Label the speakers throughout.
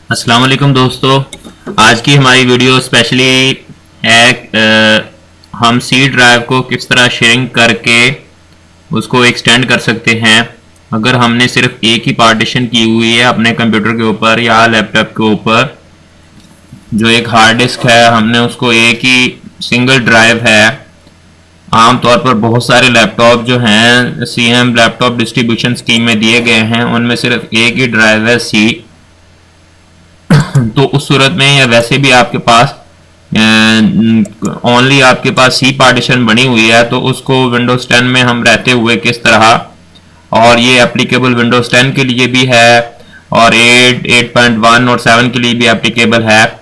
Speaker 1: अस्सलाम वालेकुम दोस्तों। आज की हमारी वीडियो स्पेशली है हम सी ड्राइव को किस तरह शेयरिंग करके उसको एक्सटेंड कर सकते हैं। अगर हमने सिर्फ एक ही पार्टीशन की हुई है अपने कंप्यूटर के ऊपर या लैपटॉप के ऊपर, जो एक हार्ड डिस्क है, हमने उसको एक ही सिंगल ड्राइव है। आमतौर पर बहुत सारे लैपटॉप जो हैं CM लैपटॉप डिस्ट्रीब्यूशन स्कीम में दिए गए हैं, उनमें सिर्फ एक ही ड्राइव है सी। तो उस सूरत में या वैसे भी आपके पास ओनली आपके पास सी पार्टीशन बनी हुई है, तो उसको विंडोज 10 में हम रहते हुए किस तरह, और ये एप्लीकेबल विंडोज 10 के लिए भी है और 8, 8.1 और 7 के लिए भी एप्लीकेबल है।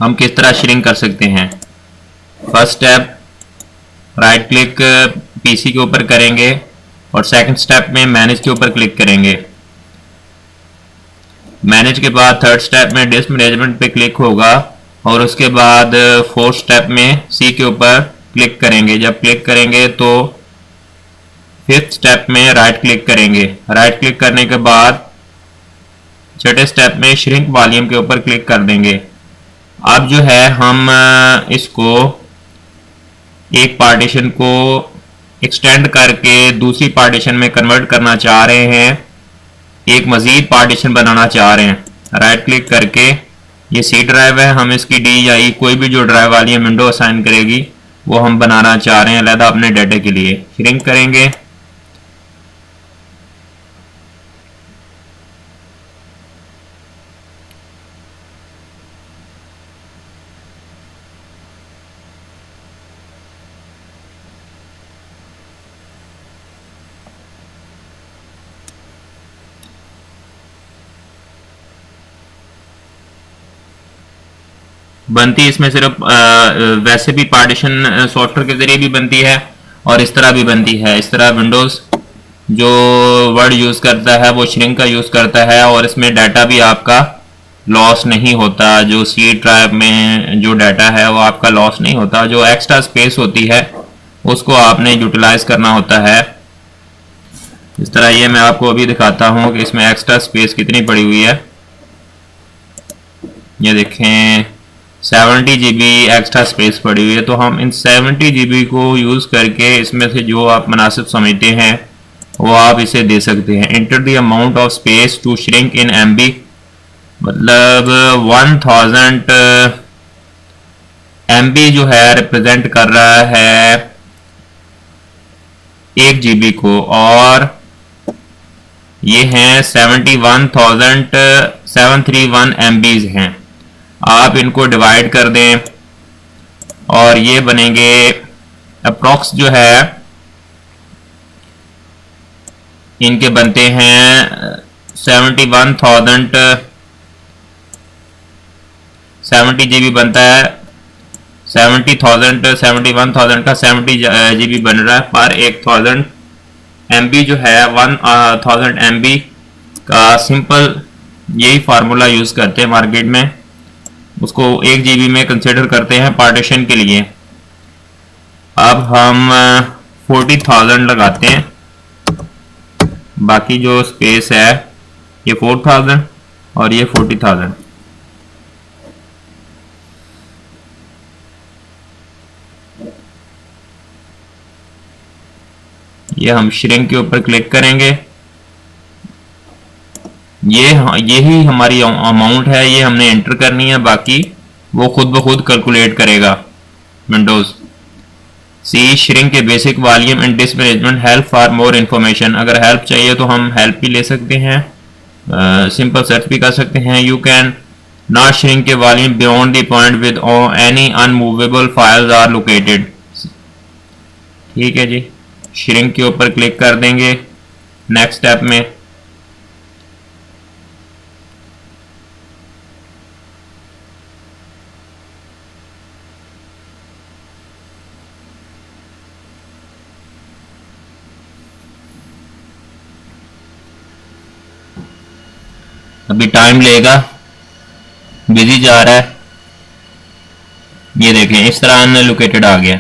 Speaker 1: हम किस तरह शेयरिंग कर सकते हैं। First step, right click PC के ऊपर करेंगे और सेकंड स्टेप में मैनेज के ऊपर क्लिक करेंगे। मैनेज के बाद थर्ड स्टेप में डिस्क मैनेजमेंट पे क्लिक होगा और उसके बाद फोर्थ स्टेप में सी के ऊपर क्लिक करेंगे। जब क्लिक करेंगे तो फिफ्थ स्टेप में राइट क्लिक करेंगे। राइट क्लिक करने के बाद छठे स्टेप में श्रिंक वॉल्यूम के ऊपर क्लिक कर देंगे। अब जो है हम इसको एक पार्टीशन को एक्सटेंड करके दूसरी पार्टीशन में कन्वर्ट करना चाह रहे हैं, एक मजीद पार्टीशन बनाना चाह रहे हैं। राइट क्लिक करके ये सी ड्राइव है, हम इसकी डी या ई कोई भी जो ड्राइव वाली है विंडो असाइन करेगी वो हम बनाना चाह रहे हैं अलहदा अपने डाटा के लिए। श्रिंक करेंगे, बनती इसमें सिर्फ वैसे भी पार्टीशन सॉफ्टवेयर के जरिए भी बनती है और इस तरह भी बनती है। इस तरह विंडोज जो वर्ड यूज करता है वो श्रिंक का यूज करता है और इसमें डाटा भी आपका लॉस नहीं होता। जो सी ड्राइव में जो डाटा है वो आपका लॉस नहीं होता। जो एक्स्ट्रा स्पेस होती है उसको आपने यूटिलाइज करना होता है। इस तरह ये मैं आपको अभी दिखाता हूँ कि इसमें एक्स्ट्रा स्पेस कितनी पड़ी हुई है। ये देखें 70 GB एक्स्ट्रा स्पेस पड़ी हुई है। तो हम इन 70 GB को यूज़ करके इसमें से जो आप मुनासिब समझते हैं वो आप इसे दे सकते हैं। Enter the amount of space to shrink in MB, मतलब 1000 MB जो है रिप्रेजेंट कर रहा है 1 GB को, और ये हैं 71,731 MBs हैं। आप इनको डिवाइड कर दें और ये बनेंगे अप्रॉक्स जो है इनके बनते हैं 70 GB बनता है। 70,000 71,000 का 70 GB बन रहा है पर 1000 MB जो है 1000 MB का सिंपल यही फार्मूला यूज करते हैं मार्केट में, उसको 1 GB में कंसिडर करते हैं पार्टीशन के लिए। अब हम 40,000 लगाते हैं, बाकी जो स्पेस है ये 4000 और ये 40,000। ये हम श्रिंक के ऊपर क्लिक करेंगे। यही हमारी अमाउंट है, ये हमने एंटर करनी है, बाकी वो खुद ब खुद कैलकुलेट करेगा विंडोज। सी श्रिंक के basic volume and disc management help for more information. अगर हेल्प चाहिए तो हम हेल्प भी ले सकते हैं, सिंपल सर्च भी कर सकते हैं। यू कैन नॉट श्रिंक के volume beyond the point with any unmovable files are located. ठीक है जी, श्रिंक के ऊपर क्लिक कर देंगे। नेक्स्ट स्टेप में अभी टाइम लेगा, बिजी जा रहा है। ये देखें इस तरह अनलोकेटेड आ गया।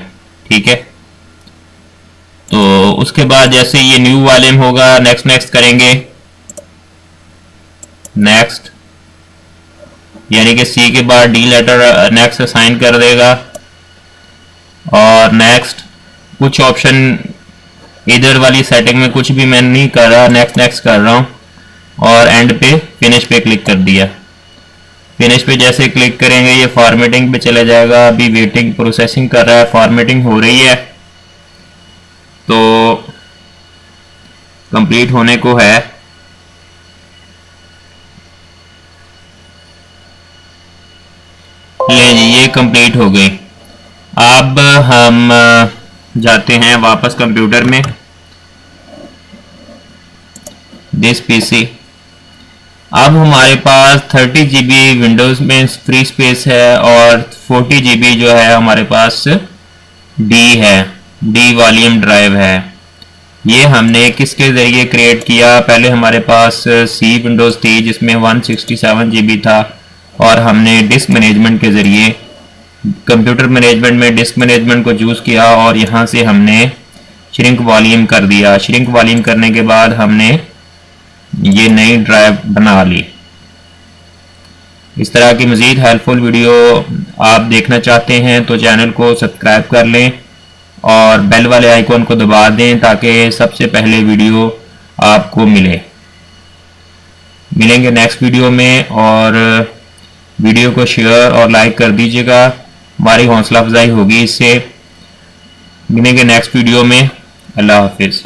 Speaker 1: ठीक है, तो उसके बाद जैसे ये न्यू वॉल्यूम होगा, नेक्स्ट नेक्स्ट करेंगे, नेक्स्ट, यानी कि सी के बाद डी लेटर नेक्स्ट असाइन कर देगा, और नेक्स्ट। कुछ ऑप्शन इधर वाली सेटिंग में कुछ भी मैं नहीं कर रहा, नेक्स्ट नेक्स्ट कर रहा हूँ, और एंड पे फिनिश पे क्लिक कर दिया। फिनिश पे जैसे क्लिक करेंगे ये फॉर्मेटिंग पे चला जाएगा। अभी वेटिंग प्रोसेसिंग कर रहा है, फॉर्मेटिंग हो रही है, तो कंप्लीट होने को है। ले जी, ये कंप्लीट हो गई। अब हम जाते हैं वापस कंप्यूटर में, दिस पीसी। अब हमारे पास 30 GB विंडोज़ में फ्री स्पेस है और 40 GB जो है हमारे पास डी है, डी वॉल्यूम ड्राइव है। ये हमने किसके ज़रिए क्रिएट किया? पहले हमारे पास सी विंडोज़ थी जिसमें 167 GB था, और हमने डिस्क मैनेजमेंट के ज़रिए कंप्यूटर मैनेजमेंट में डिस्क मैनेजमेंट को चूज़ किया, और यहाँ से हमने श्रिंक वॉल्यूम कर दिया। श्रिंक वॉल्यूम करने के बाद हमने ये नई ड्राइव बना ली। इस तरह की मज़ीद हेल्पफुल वीडियो आप देखना चाहते हैं तो चैनल को सब्सक्राइब कर लें और बेल वाले आइकॉन को दबा दें ताकि सबसे पहले वीडियो आपको मिले। मिलेंगे नेक्स्ट वीडियो में, और वीडियो को शेयर और लाइक कर दीजिएगा, हमारी हौसला अफजाई होगी इससे। मिलेंगे नेक्स्ट वीडियो में। अल्लाह हाफिज़।